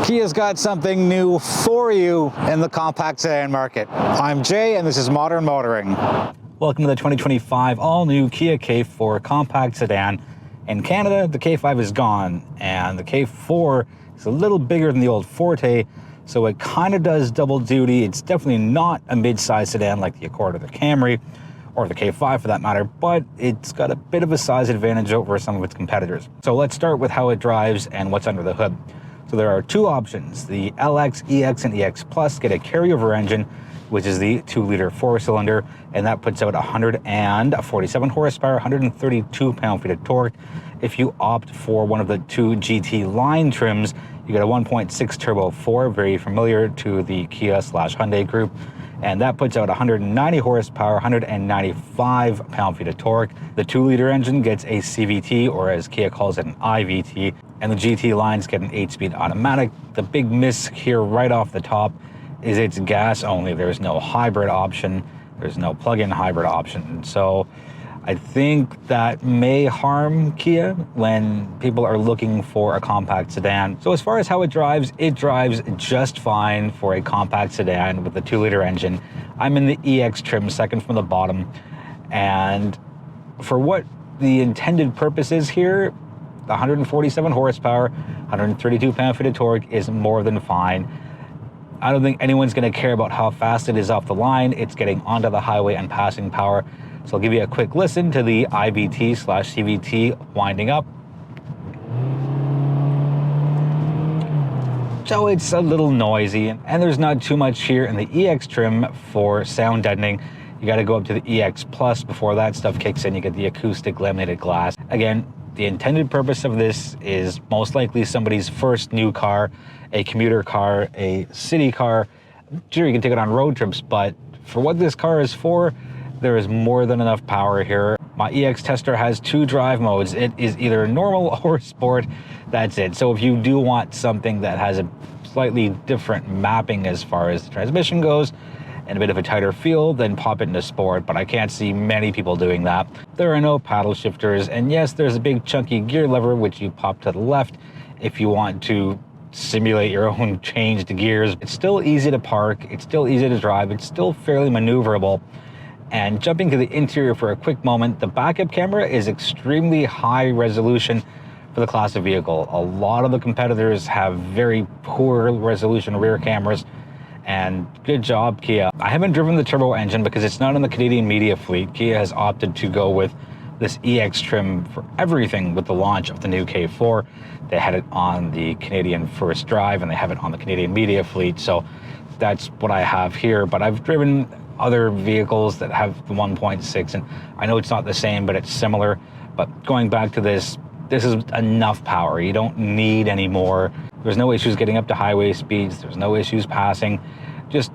Kia's got something new for you in the compact sedan market. I'm Jay, and this is Modern Motoring. Welcome to the 2025 all-new Kia K4 compact sedan. In Canada, the K5 is gone, and the K4 is a little bigger than the old Forte, so it kind of does double duty. It's definitely not a mid-size sedan like the Accord or the Camry, or the K5 for that matter, but it's got a bit of a size advantage over some of its competitors. So let's start with how it drives and what's under the hood. So there are two options. The LX, EX, and EX Plus get a carryover engine, which is the 2-liter 4-cylinder, and that puts out 147 horsepower, 132 pound-feet of torque. If you opt for one of the two GT line trims, you get a 1.6 turbo 4, very familiar to the Kia/Hyundai group, and that puts out 190 horsepower, 195 pound-feet of torque. The 2-liter engine gets a CVT, or as Kia calls it, an IVT, and the GT lines get an 8-speed automatic. The big miss here right off the top is it's gas only. There's no hybrid option. There's no plug-in hybrid option. So I think that may harm Kia when people are looking for a compact sedan. So as far as how it drives just fine for a compact sedan with a 2-liter engine. I'm in the EX trim, second from the bottom. And for what the intended purpose is here, the 147 horsepower, 132 pound-feet of torque is more than fine. I don't think anyone's going to care about how fast it is off the line. It's getting onto the highway and passing power. So I'll give you a quick listen to the IVT/CVT winding up. So it's a little noisy, and there's not too much here in the EX trim for sound deadening. You got to go up to the EX Plus before that stuff kicks in. You get the acoustic laminated glass. Again, the intended purpose of this is most likely somebody's first new car, a commuter car, a city car. Sure, you can take it on road trips, but for what this car is for, there is more than enough power here. My EX tester has 2 drive modes. It is either normal or sport. That's it. So if you do want something that has a slightly different mapping as far as the transmission goes, and a bit of a tighter feel, then pop it into sport, but I can't see many people doing that. There are no paddle shifters, and yes, there's a big chunky gear lever which you pop to the left if you want to simulate your own changed gears. It's still easy to park, it's still easy to drive, it's still fairly maneuverable. And jumping to the interior for a quick moment, the backup camera is extremely high resolution for the class of vehicle. A lot of the competitors have very poor resolution rear cameras, and good job, Kia. I haven't driven the turbo engine because it's not in the Canadian media fleet. Kia has opted to go with this EX trim for everything with the launch of the new K4. They had it on the Canadian First Drive, and they have it on the Canadian media fleet. So that's what I have here, but I've driven other vehicles that have the 1.6, and I know it's not the same, but it's similar. But going back to this is enough power. You don't need any more. There's no issues getting up to highway speeds. There's no issues passing. Just,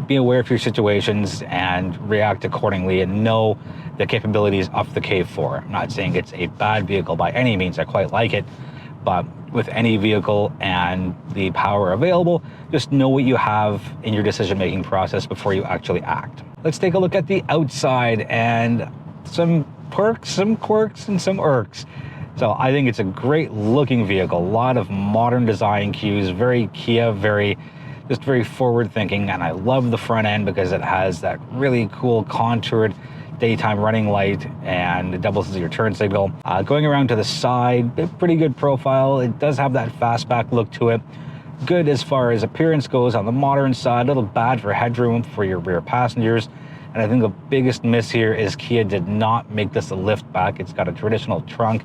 be aware of your situations and react accordingly, and know the capabilities of the K4. I'm not saying it's a bad vehicle by any means. I quite like it, but with any vehicle and the power available, just know what you have in your decision-making process before you actually act. Let's take a look at the outside and some perks, some quirks, and some irks. So I think it's a great looking vehicle. A lot of modern design cues, very Kia, very forward thinking. And I love the front end because it has that really cool contoured daytime running light, and it doubles as your turn signal. Going around to the side, pretty good profile. It does have that fastback look to it. Good as far as appearance goes on the modern side, a little bad for headroom for your rear passengers. And I think the biggest miss here is Kia did not make this a lift back. It's got a traditional trunk.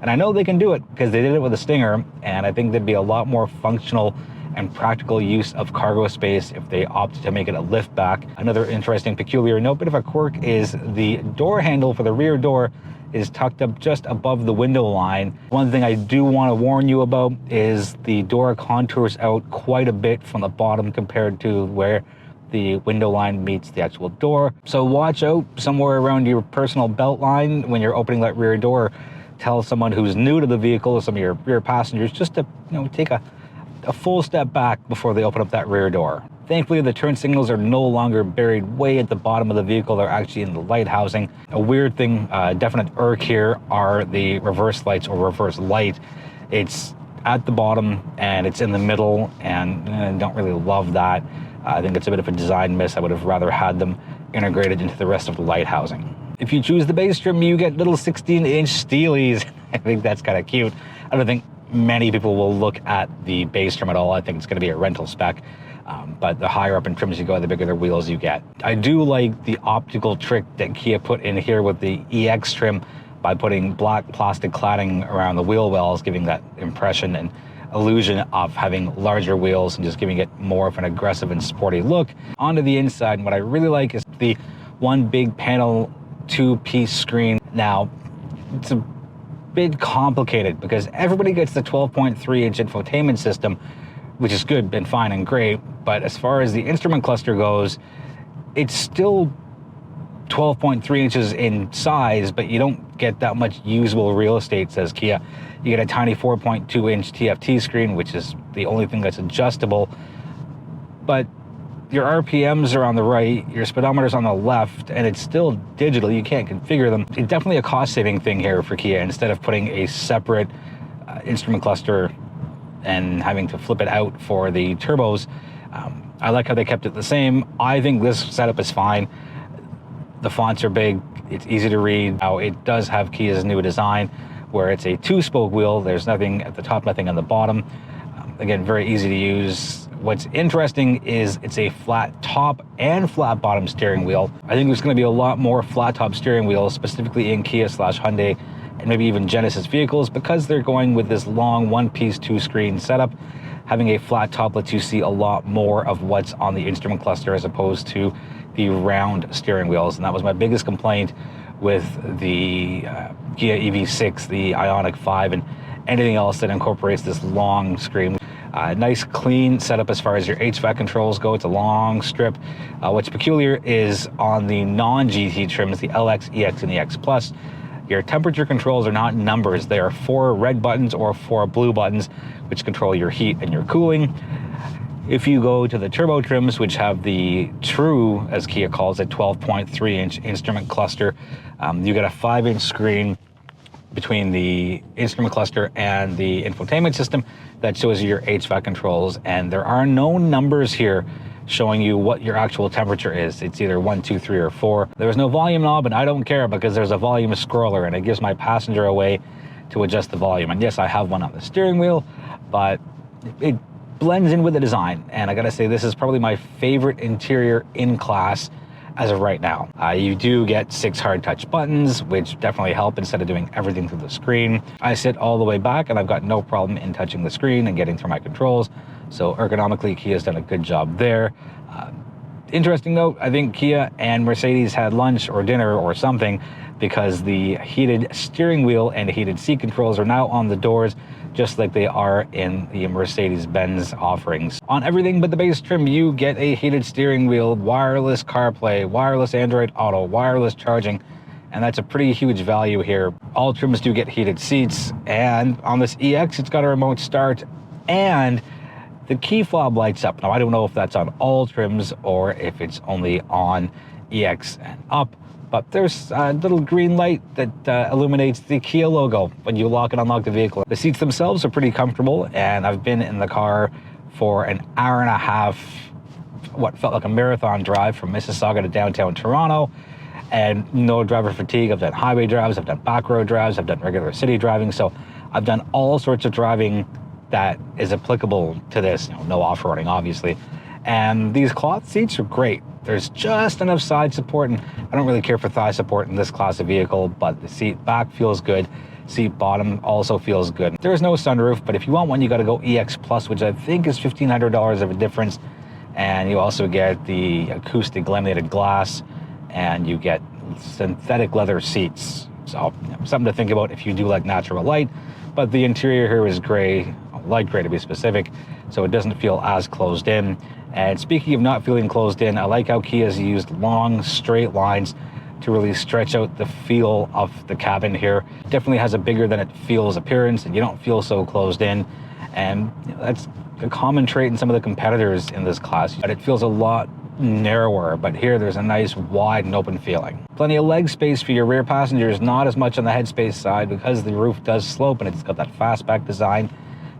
And I know they can do it because they did it with a Stinger, and I think there'd be a lot more functional and practical use of cargo space if they opted to make it a lift back. Another interesting peculiar note, bit of a quirk, is the door handle for the rear door is tucked up just above the window line. One thing I do want to warn you about is the door contours out quite a bit from the bottom compared to where the window line meets the actual door. So watch out somewhere around your personal belt line when you're opening that rear door. Tell someone who's new to the vehicle, some of your rear passengers, just to take a full step back before they open up that rear door. Thankfully, the turn signals are no longer buried way at the bottom of the vehicle. They're actually in the light housing. A weird thing, definite irk here, are the reverse lights or reverse light. It's at the bottom and it's in the middle, and I don't really love that. I think it's a bit of a design miss. I would have rather had them integrated into the rest of the light housing. If you choose the base trim, you get little 16-inch Steelies. I think that's kind of cute. I don't think many people will look at the base trim at all. I think it's going to be a rental spec. But the higher up in trims you go, the bigger the wheels you get. I do like the optical trick that Kia put in here with the EX trim by putting black plastic cladding around the wheel wells, giving that impression and illusion of having larger wheels and just giving it more of an aggressive and sporty look. Onto the inside, what I really like is the one big panel, two-piece screen. Now, it's a bit complicated because everybody gets the 12.3-inch infotainment system, which is good and fine and great, but as far as the instrument cluster goes, it's still 12.3 inches in size, but you don't get that much usable real estate, says Kia. You get a tiny 4.2-inch TFT screen, which is the only thing that's adjustable, but your RPMs are on the right, your speedometer's on the left, and it's still digital. You can't configure them. It's definitely a cost-saving thing here for Kia. Instead of putting a separate instrument cluster and having to flip it out for the turbos, I like how they kept it the same. I think this setup is fine. The fonts are big, it's easy to read. Now, it does have Kia's new design where it's a two-spoke wheel. There's nothing at the top, nothing on the bottom. Again, very easy to use. What's interesting is it's a flat top and flat bottom steering wheel. I think there's going to be a lot more flat top steering wheels, specifically in Kia/Hyundai and maybe even Genesis vehicles, because they're going with this long one-piece, two-screen setup. Having a flat top lets you see a lot more of what's on the instrument cluster as opposed to the round steering wheels. And that was my biggest complaint with the Kia EV6, the Ioniq 5, and anything else that incorporates this long screen. Nice clean setup as far as your HVAC controls go. It's a long strip. What's peculiar is on the non-GT trims, the LX, EX, and the X Plus, your temperature controls are not numbers. They are 4 red buttons or 4 blue buttons, which control your heat and your cooling. If you go to the turbo trims, which have the true, as Kia calls it, 12.3-inch instrument cluster, you get a 5-inch screen between the instrument cluster and the infotainment system that shows you your HVAC controls, and there are no numbers here showing you what your actual temperature is. It's either 1, 2, 3, or 4. There's no volume knob, and I don't care because there's a volume scroller and it gives my passenger a way to adjust the volume. And yes, I have one on the steering wheel, but it blends in with the design. And I gotta say, this is probably my favorite interior in class as of right now. You do get 6 hard touch buttons, which definitely help instead of doing everything through the screen. I sit all the way back and I've got no problem in touching the screen and getting through my controls. So ergonomically, Kia's done a good job there. Interesting note, I think Kia and Mercedes had lunch or dinner or something, because the heated steering wheel and heated seat controls are now on the doors, just like they are in the Mercedes-Benz offerings. On everything but the base trim, you get a heated steering wheel, wireless CarPlay, wireless Android Auto, wireless charging, and that's a pretty huge value here. All trims do get heated seats, and on this EX, it's got a remote start, and the key fob lights up. Now, I don't know if that's on all trims or if it's only on EX and up, but there's a little green light that illuminates the Kia logo when you lock and unlock the vehicle. The seats themselves are pretty comfortable, and I've been in the car for an hour and a half, what felt like a marathon drive from Mississauga to downtown Toronto, and no driver fatigue. I've done highway drives, I've done back road drives, I've done regular city driving, so I've done all sorts of driving that is applicable to this, no off-roading obviously. And these cloth seats are great. There's just enough side support, and I don't really care for thigh support in this class of vehicle, but the seat back feels good. Seat bottom also feels good. There's no sunroof, but if you want one, you got to go EX Plus, which I think is $1,500 of a difference. And you also get the acoustic laminated glass, and you get synthetic leather seats. So something to think about if you do like natural light. But the interior here is gray, light gray to be specific, so it doesn't feel as closed in. And speaking of not feeling closed in, I like how Kia's used long, straight lines to really stretch out the feel of the cabin here. It definitely has a bigger than it feels appearance, and you don't feel so closed in. And that's a common trait in some of the competitors in this class, but it feels a lot narrower, but here there's a nice wide and open feeling. Plenty of leg space for your rear passengers, not as much on the headspace side because the roof does slope and it's got that fastback design.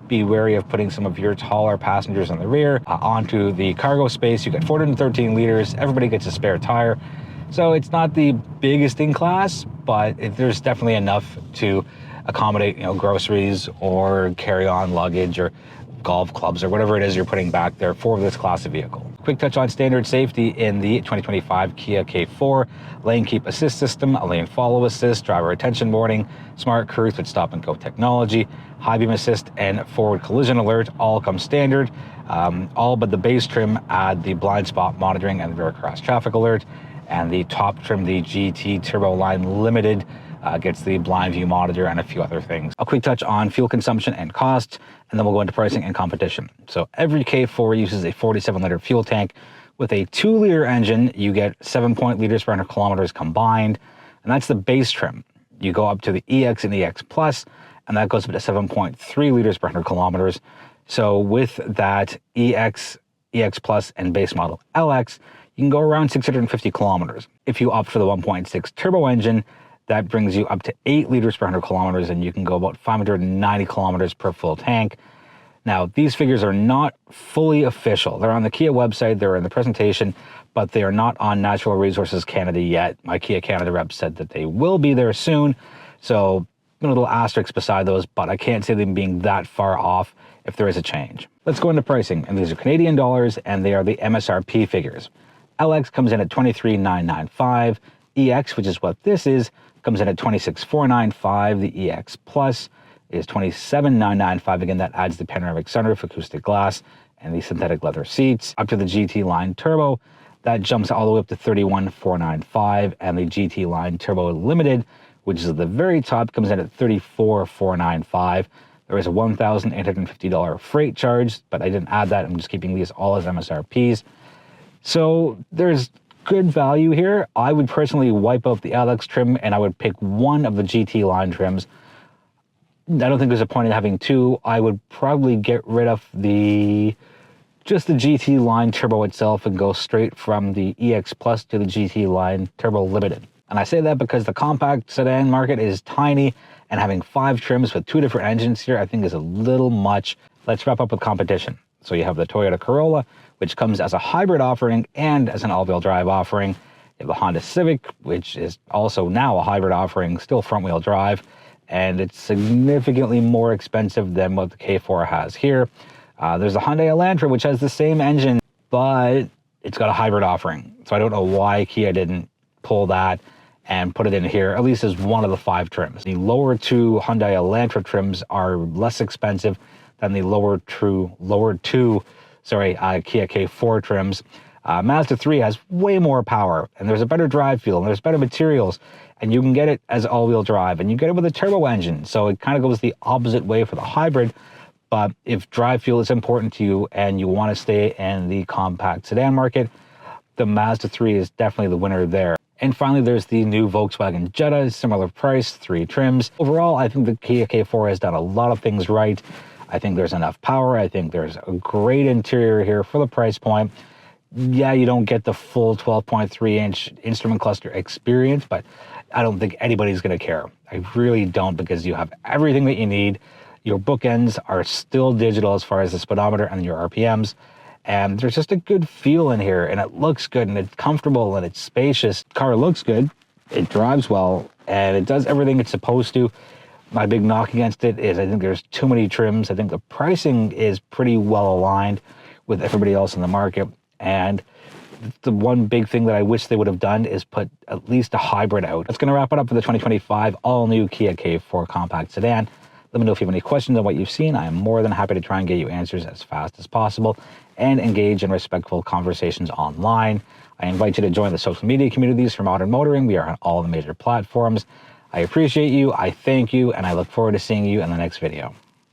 be wary of putting some of your taller passengers in the rear onto the cargo space. You get 413 liters, everybody gets a spare tire. So it's not the biggest in class, but there's definitely enough to accommodate, groceries or carry-on luggage or golf clubs or whatever it is you're putting back there for this class of vehicle. Quick touch on standard safety in the 2025 Kia K4. Lane keep assist system, a lane follow assist, driver attention warning, smart cruise with stop and go technology, high beam assist, and forward collision alert all come standard. All but the base trim add the blind spot monitoring and the rear cross traffic alert. And the top trim, the GT Turbo Line Limited, gets the blind view monitor and a few other things. A quick touch on fuel consumption and cost, and then we'll go into pricing and competition. So every K4 uses a 47-liter fuel tank. With a 2-liter engine, you get 7 liters per 100 kilometers combined, and that's the base trim. You go up to the EX and EX Plus, and that goes up to 7.3 liters per 100 kilometers. So with that EX, EX Plus, and base model LX, you can go around 650 kilometers. If you opt for the 1.6 turbo engine, that brings you up to 8 liters per 100 kilometers, and you can go about 590 kilometers per full tank. Now, these figures are not fully official. They're on the Kia website, they're in the presentation, but they are not on Natural Resources Canada yet. My Kia Canada rep said that they will be there soon, so a little asterisk beside those, but I can't see them being that far off if there is a change. Let's go into pricing, and these are Canadian dollars, and they are the MSRP figures. LX comes in at $23,995. EX, which is what this is, comes in at $26,495. The EX Plus is $27,995. Again, that adds the panoramic sunroof, acoustic glass, and the synthetic leather seats. Up to the GT Line Turbo, that jumps all the way up to $31,495. And the GT Line Turbo Limited, which is at the very top, comes in at $34,495. There is a $1,850 freight charge, but I didn't add that. I'm just keeping these all as MSRPs. So there's good value here. I would personally wipe out the LX trim and I would pick one of the GT line trims. I don't think there's a point in having two. I would probably get rid of just the GT line turbo itself and go straight from the EX Plus to the GT line Turbo Limited. And I say that because the compact sedan market is tiny, and having 5 trims with 2 different engines here I think is a little much. Let's wrap up with competition. So you have the Toyota Corolla, which comes as a hybrid offering and as an all-wheel drive offering. You have the Honda Civic, which is also now a hybrid offering, still front-wheel drive, and it's significantly more expensive than what the K4 has here. There's the Hyundai Elantra, which has the same engine, but it's got a hybrid offering. So I don't know why Kia didn't pull that and put it in here, at least as one of the 5 trims. The lower 2 Hyundai Elantra trims are less expensive than the lower 2 Kia K4 trims. Mazda 3 has way more power, and there's a better drive feel, and there's better materials, and you can get it as all-wheel drive, and you get it with a turbo engine. So it kind of goes the opposite way for the hybrid. But if drive feel is important to you and you want to stay in the compact sedan market, the Mazda 3 is definitely the winner there. And finally, there's the new Volkswagen Jetta, similar price, 3 trims. Overall, I think the Kia K4 has done a lot of things right. I think there's enough power. I think there's a great interior here for the price point. Yeah, you don't get the full 12.3-inch instrument cluster experience, but I don't think anybody's going to care. I really don't, because you have everything that you need. Your bookends are still digital as far as the speedometer and your RPMs. And there's just a good feel in here, and it looks good, and it's comfortable, and it's spacious. The car looks good, it drives well, and it does everything it's supposed to. My big knock against it is I think there's too many trims. I think the pricing is pretty well aligned with everybody else in the market. And the one big thing that I wish they would have done is put at least a hybrid out. That's going to wrap it up for the 2025 all-new Kia K4 compact sedan. Let me know if you have any questions on what you've seen. I am more than happy to try and get you answers as fast as possible and engage in respectful conversations online. I invite you to join the social media communities for modern motoring. We are on all the major platforms. I appreciate you, I thank you, and I look forward to seeing you in the next video.